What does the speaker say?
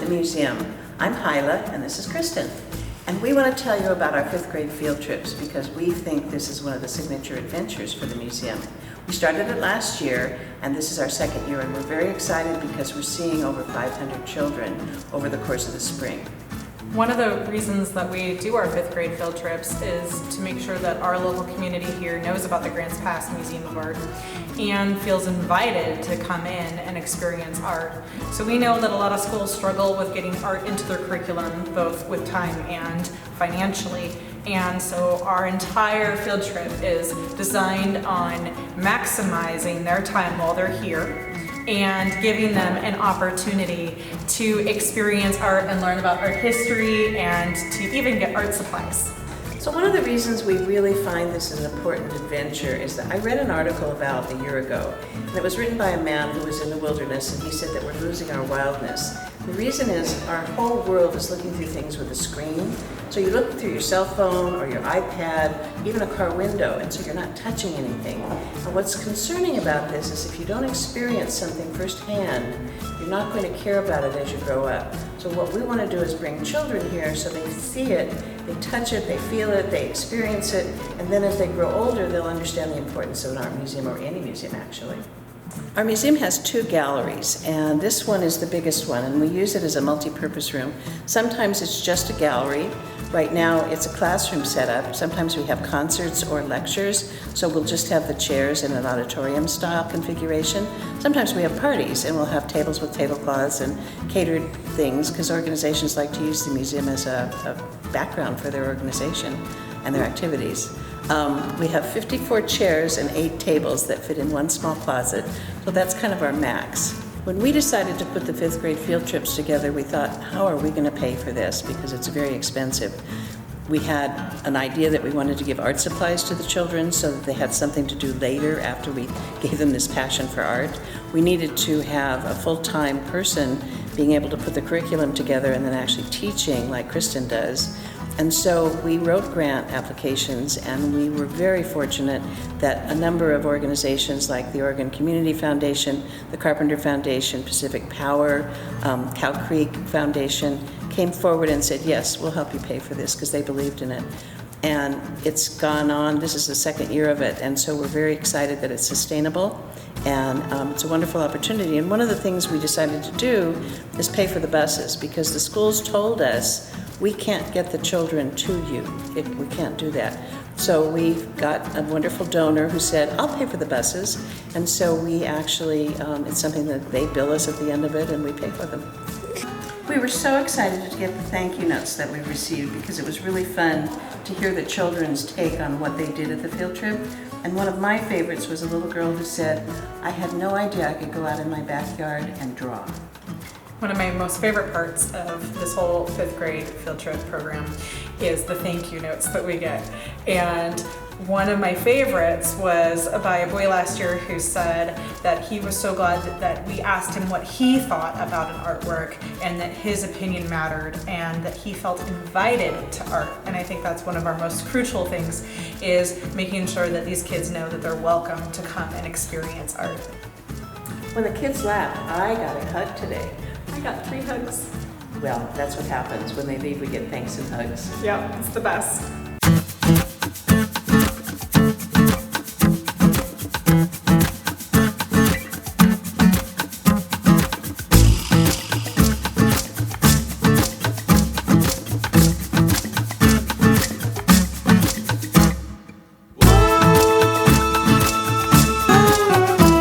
the museum. I'm Hyla, and this is Kristen. And we want to tell you about our 5th grade field trips because we think this is one of the signature adventures for the museum. We started it last year, and this is our 2nd year, and we're very excited because we're seeing over 500 children over the course of the spring. One of the reasons that we do our 5th grade field trips is to make sure that our local community here knows about the Grants Pass Museum of Art and feels invited to come in and experience art. So we know that a lot of schools struggle with getting art into their curriculum, both with time and financially. And so our entire field trip is designed on maximizing their time while they're here and giving them an opportunity to experience art and learn about art history and to even get art supplies. So one of the reasons we really find this an important adventure is that I read an article about a year ago, and it was written by a man who was in the wilderness, and he said that we're losing our wildness. The reason is our whole world is looking through things with a screen. So you look through your cell phone or your iPad, even a car window, and so you're not touching anything. And what's concerning about this is if you don't experience something firsthand, you're not going to care about it as you grow up. So what we want to do is bring children here so they see it, they touch it, they feel it, they experience it, and then as they grow older, they'll understand the importance of an art museum, or any museum actually. Our museum has 2 galleries, and this one is the biggest one, and we use it as a multi-purpose room. Sometimes it's just a gallery. Right now it's a classroom setup. Sometimes we have concerts or lectures, so we'll just have the chairs in an auditorium style configuration. Sometimes we have parties, and we'll have tables with tablecloths and catered things, because organizations like to use the museum as a background for their organization and their activities. We have 54 chairs and 8 tables that fit in one small closet, so that's kind of our max. When we decided to put the 5th grade field trips together, we thought, how are we going to pay for this? Because it's very expensive. We had an idea that we wanted to give art supplies to the children so that they had something to do later after we gave them this passion for art. We needed to have a full-time person being able to put the curriculum together and then actually teaching like Kristen does. And so we wrote grant applications, and we were very fortunate that a number of organizations like the Oregon Community Foundation, the Carpenter Foundation, Pacific Power, Cow Creek Foundation came forward and said, yes, we'll help you pay for this, because they believed in it. And it's gone on. This is the 2nd year of it, and so we're very excited that it's sustainable, and it's a wonderful opportunity. And one of the things we decided to do is pay for the buses, because the schools told us we can't get the children to you. We can't do that. So we got a wonderful donor who said, I'll pay for the buses. And so we actually, it's something that they bill us at the end of it, and we pay for them. We were so excited to get the thank you notes that we received, because it was really fun to hear the children's take on what they did at the field trip. And one of my favorites was a little girl who said, I had no idea I could go out in my backyard and draw. One of my most favorite parts of this whole 5th grade field trip program is the thank you notes that we get. And one of my favorites was by a boy last year who said that he was so glad that we asked him what he thought about an artwork, and that his opinion mattered, and that he felt invited to art. And I think that's one of our most crucial things, is making sure that these kids know that they're welcome to come and experience art. When the kids laughed, I got a hug today. I got 3 hugs. Well, that's what happens. When they leave, we get thanks and hugs. Yeah, it's the best.